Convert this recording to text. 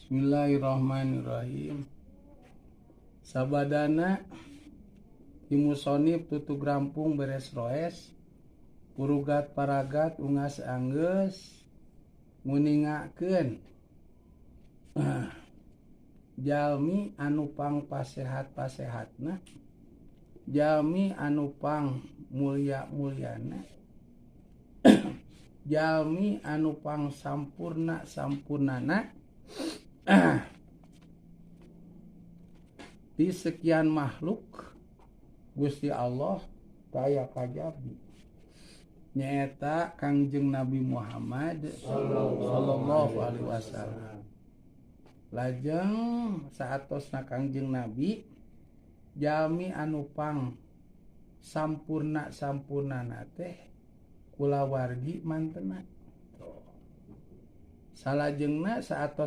Bismillahirrahmanirrahim. Sabadana Musonib tutu grampung beres roes purugat paragat ungas anggeus nguningakeun jalmi anu pang pasehat-pasehatna, jalmi anu pang mulya-mulyana, jalmi anu pang sampurnana di sekian makhluk Gusti Allah kaya kajabi nyaeta Kangjeng Nabi Muhammad sallallahu alaihi wasallam. Lajeng saatosna Kangjeng Nabi jalmi anu pang sampurnana teh kulawargi mantena. Salajengna saatos